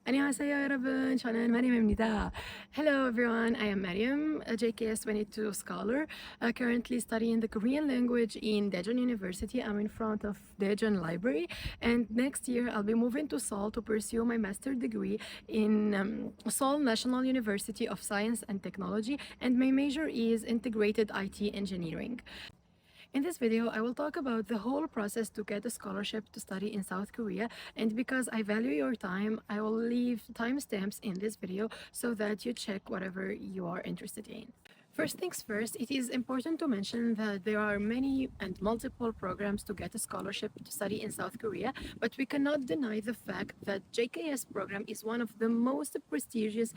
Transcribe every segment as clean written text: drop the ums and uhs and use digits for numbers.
안녕하세요 여러분. 저는 마리암입니다. Hello everyone. I am Mariam, a JKS 22 scholar, currently studying the Korean language in Daejeon University. I'm in front of Daejeon Library, and next year I'll be moving to Seoul to pursue my master's degree in Seoul National University of Science and Technology, and my major is integrated IT engineering. In this video, I will talk about the whole process to get a scholarship to study in South Korea, and because I value your time, I will leave timestamps in this video so that you check whatever you are interested in. First things first, it is important to mention that there are many and multiple programs to get a scholarship to study in South Korea, but we cannot deny the fact that JKS program is one of the most prestigious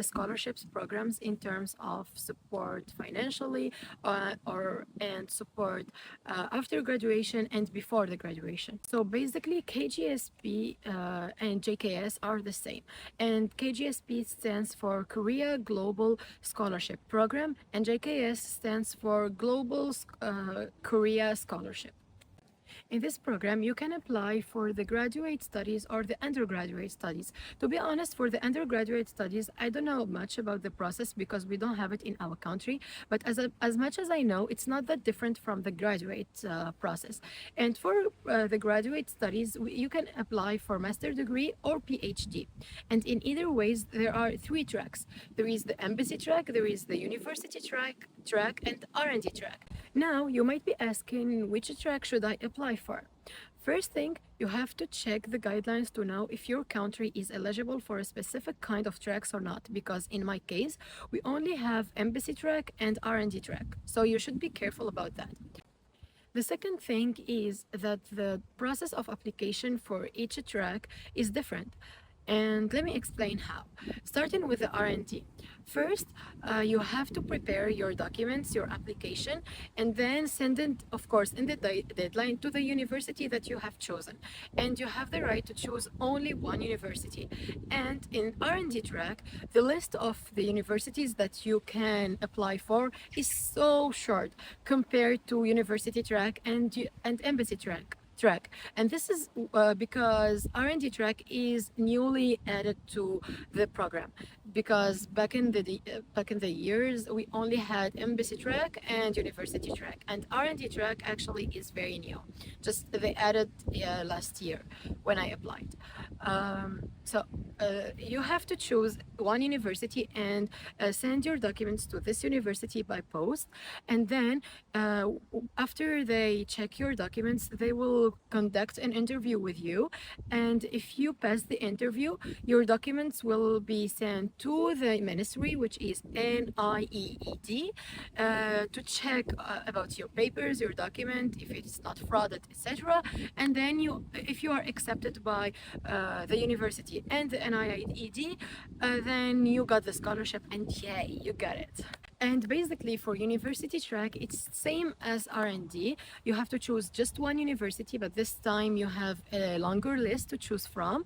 scholarships programs in terms of support financially and support after graduation and before the graduation. So basically KGSP and JKS are the same, and KGSP stands for Korea Global Scholarship Program, and JKS stands for Global Korea Scholarship. In this program, you can apply for the graduate studies or the undergraduate studies. To be honest, for the undergraduate studies, I don't know much about the process because we don't have it in our country. But as much as I know, it's not that different from the graduate process. And for the graduate studies, you can apply for master degree or PhD. And in either ways, there are three tracks. There is the embassy track, there is the university track, and R&D track. Now, you might be asking, which track should I apply for? First thing, you have to check the guidelines to know if your country is eligible for a specific kind of tracks or not, because in my case, we only have embassy track and R&D track, so you should be careful about that. The second thing is that the process of application for each track is different. And let me explain how. Starting with the R&D. First, you have to prepare your documents, your application, and then send it, of course, in the deadline to the university that you have chosen. And you have the right to choose only one university. And in R&D track, the list of the universities that you can apply for is so short compared to university track and embassy track. And this is because R&D track is newly added to the program, because back in the years we only had embassy track and university track, and R&D track actually is very new, just they added last year when I applied. You have to choose one university and send your documents to this university by post, and then after they check your documents, they will conduct an interview with you, and if you pass the interview, your documents will be sent to the ministry, which is NIEED, to check about your papers, your document, if it's not frauded, etc. And then if you are accepted by the university and the NIEED, then you got the scholarship, and yay, you got it. And basically for university track, it's same as R&D. You have to choose just one university, but this time you have a longer list to choose from.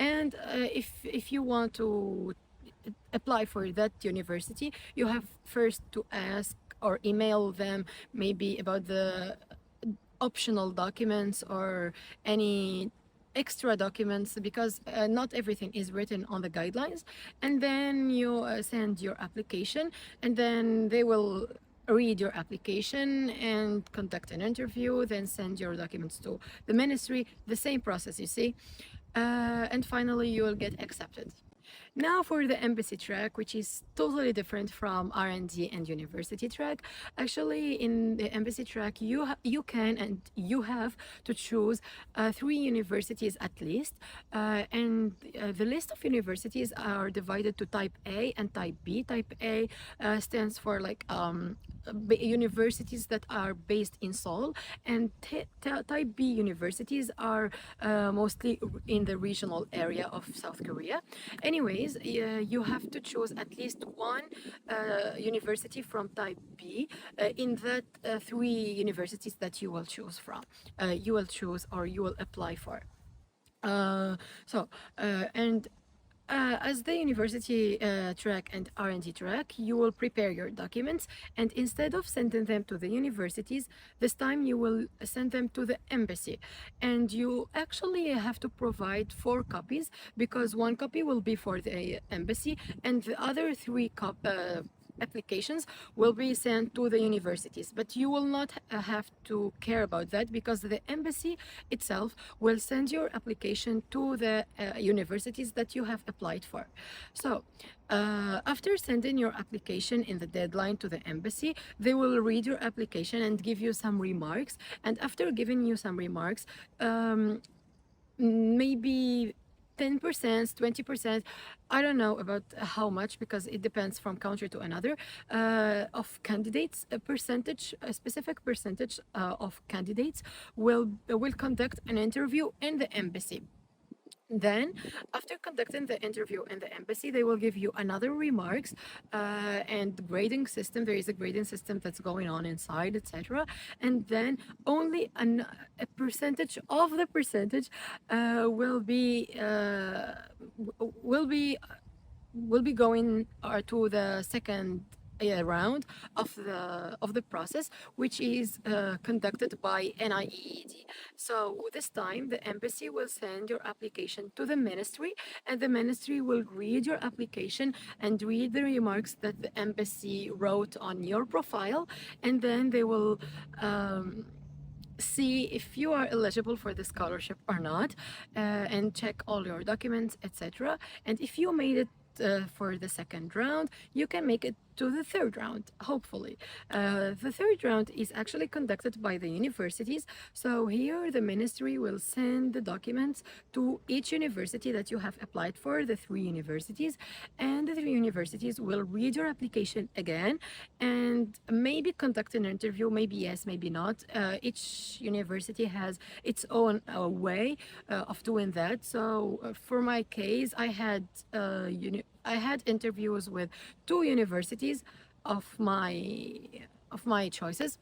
And if you want to apply for that university, you have first to ask or email them maybe about the optional documents or any extra documents, because not everything is written on the guidelines. And then you send your application, and then they will read your application and conduct an interview, then send your documents to the ministry. The same process, you see. And finally you will get accepted. Now for the embassy track, which is totally different from R&D and university track. Actually, in the embassy track, you can and you have to choose 3 universities at least, and the list of universities are divided to type A and type B. Type A stands for like universities that are based in Seoul, and type B universities are mostly in the regional area of South Korea. Anyways, you have to choose at least one university from type B in that 3 universities that you will choose from, you will choose or you will apply for. And As the university track and R&D track, you will prepare your documents, and instead of sending them to the universities, this time you will send them to the embassy. And you actually have to provide 4 copies, because 1 copy will be for the embassy, and the other 3 applications will be sent to the universities. But you will not have to care about that, because the embassy itself will send your application to the universities that you have applied for. So after sending your application in the deadline to the embassy, they will read your application and give you some remarks. And after giving you some remarks, maybe 10%, 20%, I don't know about how much, because it depends from country to another, of candidates, a specific percentage of candidates will conduct an interview in the embassy. Then, after conducting the interview in the embassy, they will give you another remarks and grading system. There is a grading system that's going on inside, etc. And then only a percentage of the percentage will be going to the second round of the process, which is conducted by NIEED. So this time the embassy will send your application to the ministry, and the ministry will read your application and read the remarks that the embassy wrote on your profile, and then they will see if you are eligible for the scholarship or not, and check all your documents, etc. And if you made it for the second round, you can make it to the third round, hopefully. The third round is actually conducted by the universities. So here the ministry will send the documents to each university that you have applied for, the 3 universities, and the 3 universities will read your application again and maybe conduct an interview, maybe yes, maybe not. Each university has its own way of doing that. So for my case, I had interviews with 2 universities of my choices.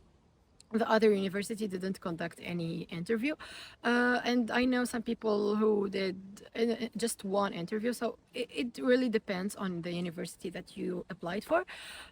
The other university didn't conduct any interview, and I know some people who did just 1 interview. So it really depends on the university that you applied for,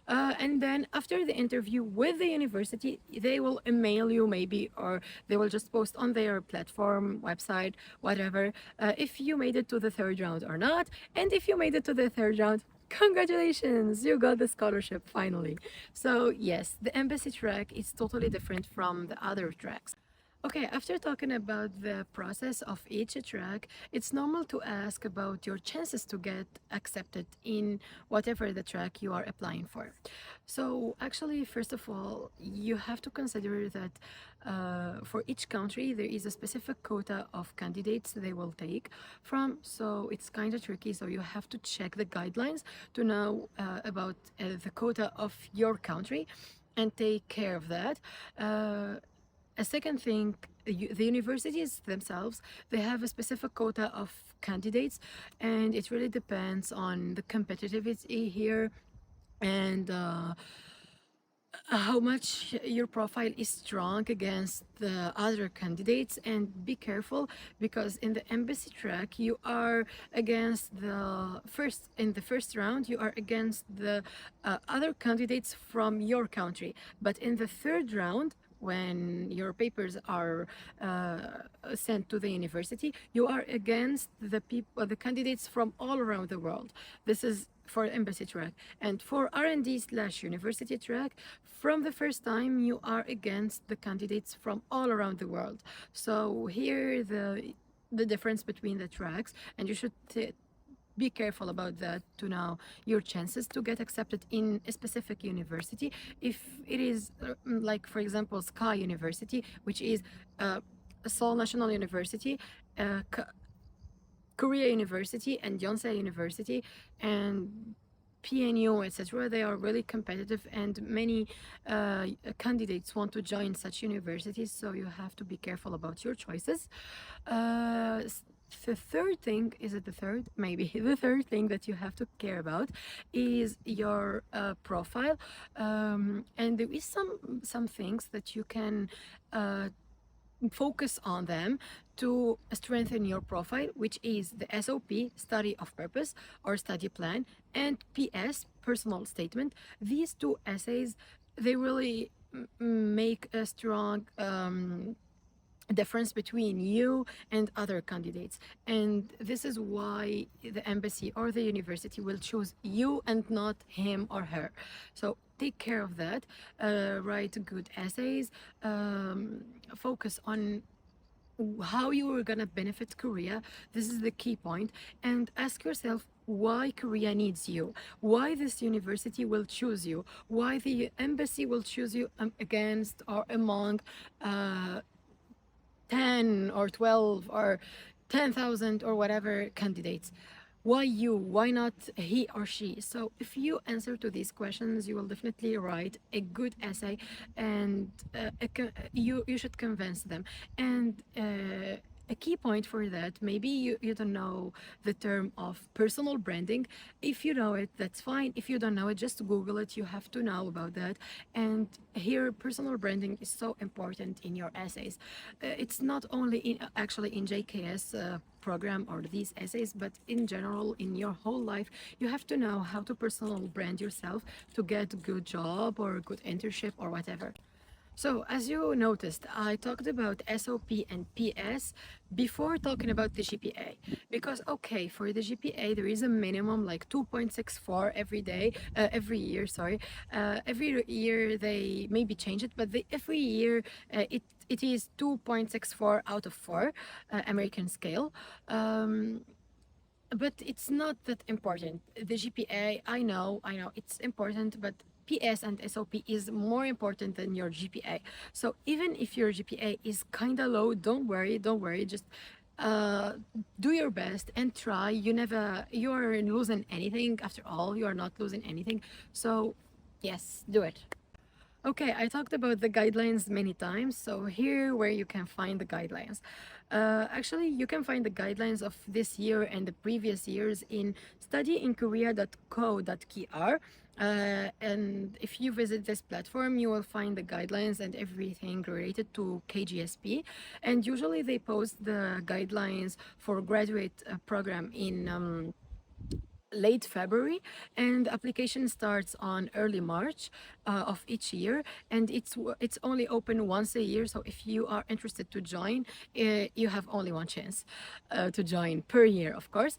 and then after the interview with the university, they will email you maybe, or they will just post on their platform, website, whatever, if you made it to the third round or not. And if you made it to the third round, congratulations, you got the scholarship finally. So yes, the embassy track is totally different from the other tracks. Okay, after talking about the process of each track, it's normal to ask about your chances to get accepted in whatever the track you are applying for. So actually, first of all, you have to consider that for each country, there is a specific quota of candidates they will take from. So it's kind of tricky. So you have to check the guidelines to know about the quota of your country and take care of that. A second thing, the universities themselves, they have a specific quota of candidates, and it really depends on the competitivity here, and how much your profile is strong against the other candidates. And be careful, because in the embassy track, you are against in the first round, you are against the other candidates from your country. But in the third round, when your papers are sent to the university, you are against the candidates from all around the world. This is for embassy track. And for R&D/university track, from the first time, you are against the candidates from all around the world. So here the difference between the tracks, and you should be careful about that to know your chances to get accepted in a specific university. If it is like, for example, Sky University, which is Seoul National University, Korea University, and Yonsei University, and PNU, etc. They are really competitive, and many candidates want to join such universities, so you have to be careful about your choices. The third thing, is it the third? Maybe the third thing that you have to care about is your profile, and there is some things that you can focus on them to strengthen your profile, which is the SOP, study of purpose or study plan, and PS, personal statement. These two essays, they really make a strong difference between you and other candidates, and this is why the embassy or the university will choose you and not him or her. So take care of that. Write good essays, focus on how you are gonna benefit Korea. This is the key point. And ask yourself why Korea needs you, why this university will choose you, why the embassy will choose you against or among 10 or 12 or 10,000 or whatever candidates. Why you? Why not he or she? So if you answer to these questions, you will definitely write a good essay, and you should convince them. And a key point for that, maybe you don't know the term of personal branding. If you know it, that's fine. If you don't know it, just Google it. You have to know about that. And here, personal branding is so important in your essays. It's not only actually in JKS program or these essays, but in general in your whole life, you have to know how to personal brand yourself to get a good job or a good internship or whatever. So, as you noticed, I talked about SOP and PS before talking about the GPA. Because, okay, for the GPA, there is a minimum like 2.64 every year, sorry. Every year they maybe change it, but every year it is 2.64 out of 4 American scale. But it's not that important. The GPA, I know it's important, but PS and SOP is more important than your GPA. So even if your GPA is kind of low, don't worry, just uh, do your best and try. You are losing anything. After all, you are not losing anything. So yes, do it. Okay, I talked about the guidelines many times, so here where you can find the guidelines. Actually, you can find the guidelines of this year and the previous years in studyinkorea.co.kr. And if you visit this platform, you will find the guidelines and everything related to KGSP. And usually they post the guidelines for graduate program in late February, and application starts on early March of each year, and it's only open once a year. So if you are interested to join, you have only one chance to join per year, of course.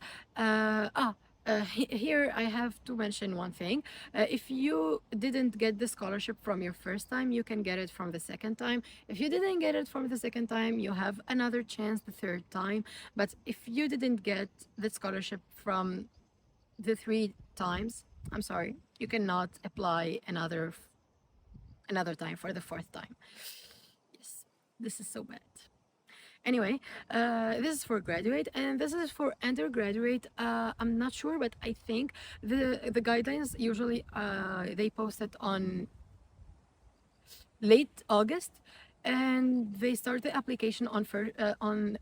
Here I have to mention one thing. If you didn't get the scholarship from your first time, you can get it from the second time. If you didn't get it from the second time, you have another chance the third time. But if you didn't get the scholarship from the 3 times, I'm sorry, you cannot apply another time for the fourth time. Yes, this is so bad. Anyway, this is for graduate, and this is for undergraduate. I'm not sure, but I think the guidelines usually they post it on late August, and they start the application on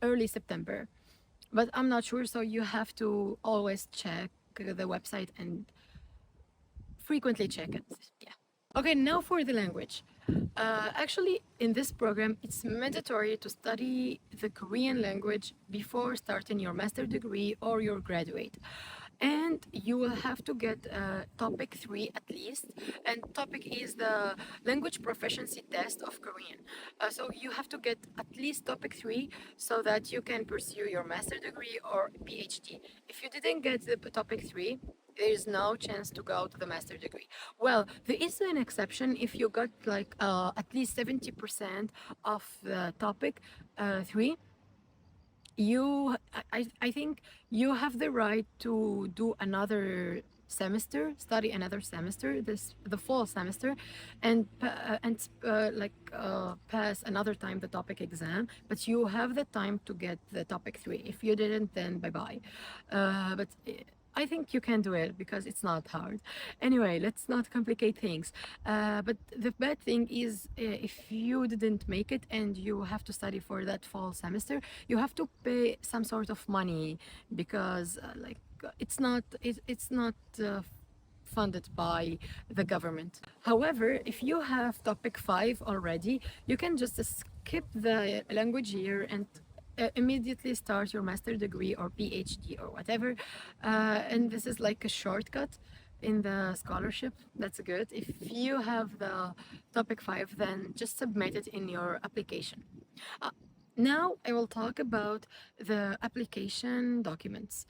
early September. But I'm not sure, so you have to always check the website and frequently check it. Yeah. Okay, now for the language. Actually, in this program, it's mandatory to study the Korean language before starting your master degree or your graduate. And you will have to get topic 3 at least. And topic is the language proficiency test of Korean. So you have to get at least topic 3 so that you can pursue your master degree or PhD. If you didn't get the topic 3, there is no chance to go to the master degree. Well, there is an exception if you got like at least 70% of the topic 3. I think you have the right to do another semester, study another semester, the fall semester, and pass another time the topic exam. But you have the time to get the topic 3. If you didn't, then bye bye. But I think you can do it because it's not hard. Anyway, let's not complicate things. But the bad thing is if you didn't make it and you have to study for that fall semester, you have to pay some sort of money because it's not funded by the government. However, if you have topic 5 already, you can just skip the language year and immediately start your master degree or PhD or whatever. And this is like a shortcut in the scholarship. That's good. If you have the topic 5, then just submit it in your application. Uh, Now I will talk about the application documents.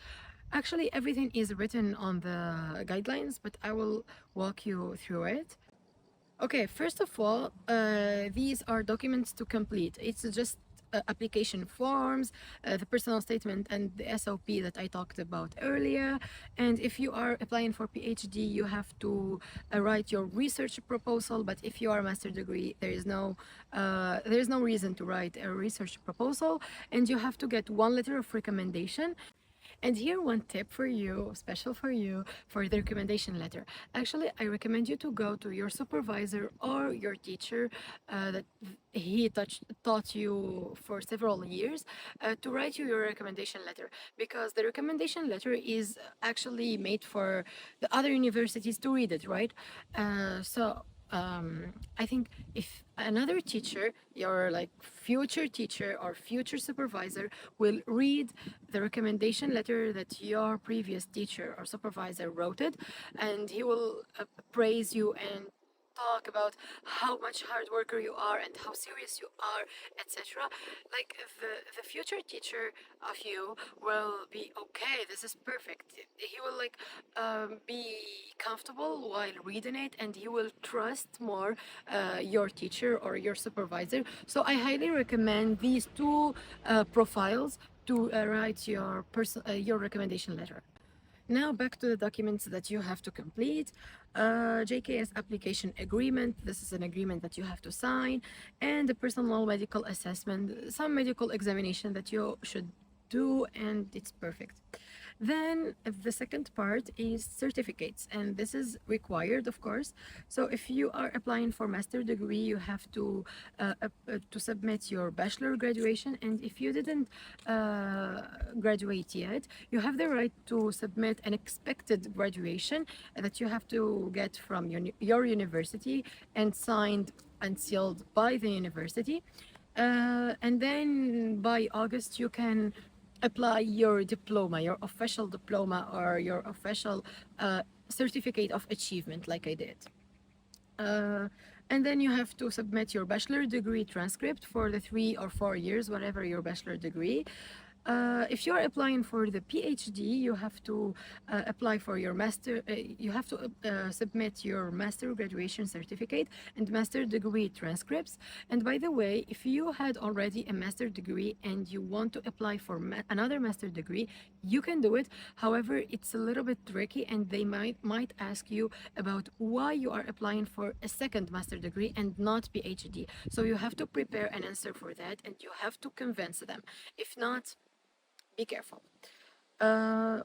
Actually, everything is written on the guidelines, but I will walk you through it. Okay, first of all, these are documents to complete. It's just application forms, the personal statement, and the SOP that I talked about earlier. And if you are applying for PhD, you have to write your research proposal. But if you are a master degree, there is no reason to write a research proposal, and you have to get one letter of recommendation. And here one tip for you, special for you, for the recommendation letter. Actually, I recommend you to go to your supervisor or your teacher that taught you for several years to write you your recommendation letter, because the recommendation letter is actually made for the other universities to read it, right? I think if another teacher, your like future teacher or future supervisor, will read the recommendation letter that your previous teacher or supervisor wrote it, and he will praise you and talk about how much hard worker you are and how serious you are, etc. Like the future teacher of you will be okay. This is perfect. He will like be comfortable while reading it, and he will trust more your teacher or your supervisor. So I highly recommend these two profiles to write your recommendation letter. Now back to the documents that you have to complete. JKS application agreement. This is an agreement that you have to sign, and the personal medical assessment, some medical examination that you should do, and it's perfect. Then the second part is certificates, and this is required, of course. So if you are applying for master degree, you have to submit your bachelor graduation, and if you didn't graduate yet, you have the right to submit an expected graduation that you have to get from your university and signed and sealed by the university. And then by August, you can apply your diploma, your official diploma, or your official certificate of achievement, like I did. And then you have to submit your bachelor degree transcript for the 3 or 4 years, whatever your bachelor degree. If you're applying for the PhD, you have to apply for your master. You have to submit your master graduation certificate and master degree transcripts. And by the way, if you had already a master degree and you want to apply for another master degree, you can do it. However, it's a little bit tricky, and they might ask you about why you are applying for a second master degree and not PhD. So you have to prepare an answer for that, and you have to convince them. If not, be careful.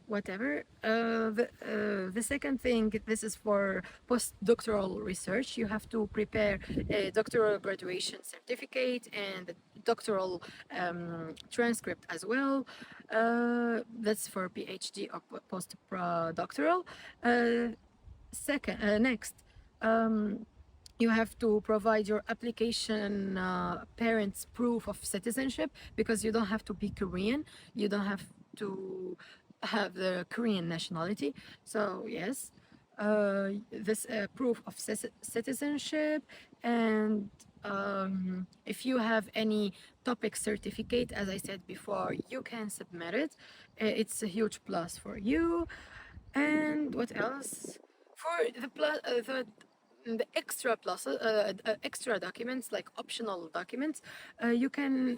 Whatever. The second thing, this is for postdoctoral research. You have to prepare a doctoral graduation certificate and a doctoral transcript as well. That's for PhD or postdoctoral. Next. You have to provide your application parents proof of citizenship, because you don't have to be Korean, you don't have to have the Korean nationality. So yes, this proof of citizenship. And if you have any topic certificate, as I said before, you can submit it. It's a huge plus for you. And what else? For the extra documents, like optional documents, you can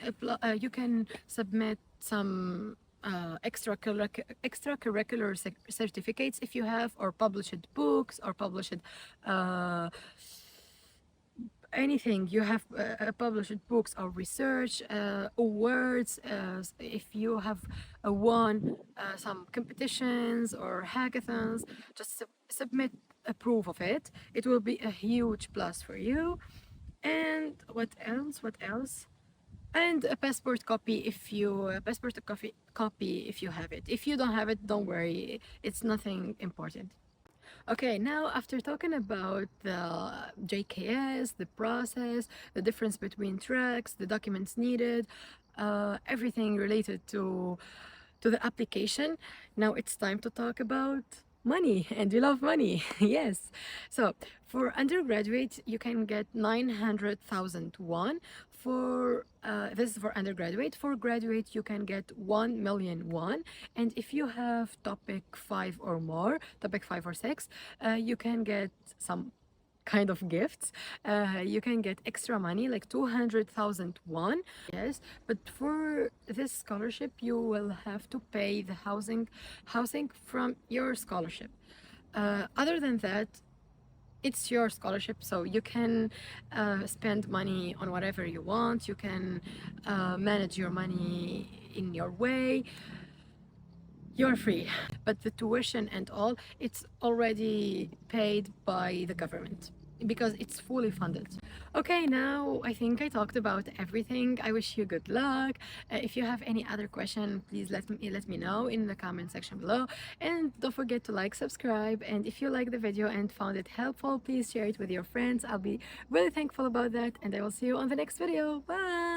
submit some extracurricular certificates if you have, or published books, or published anything. You have published books or research awards. If you have won some competitions or hackathons, just submit a proof of it. It will be a huge plus for you. And what else? And a passport copy if you copy if you have it. If you don't have it, don't worry, it's nothing important. Okay, now after talking about the JKS, the process, the difference between tracks, the documents needed, everything related to the application, now it's time to talk about money, and we love money. Yes. So for undergraduate, you can get 900,000 won. For this is for undergraduate. For graduate, you can get 1 million won. And if you have topic 5 or more, topic 5 or 6, you can get some kind of gifts. You can get extra money like 200,000 won. Yes, but for this scholarship, you will have to pay the housing from your scholarship. Other than that, it's your scholarship, so you can spend money on whatever you want. You can manage your money in your way. You're free, but the tuition and all, it's already paid by the government because it's fully funded. Okay, now I think I talked about everything. I wish you good luck. If you have any other question, please let me know in the comment section below. And don't forget to like, subscribe. And if you like the video and found it helpful, please share it with your friends. I'll be really thankful about that. And I will see you on the next video. Bye!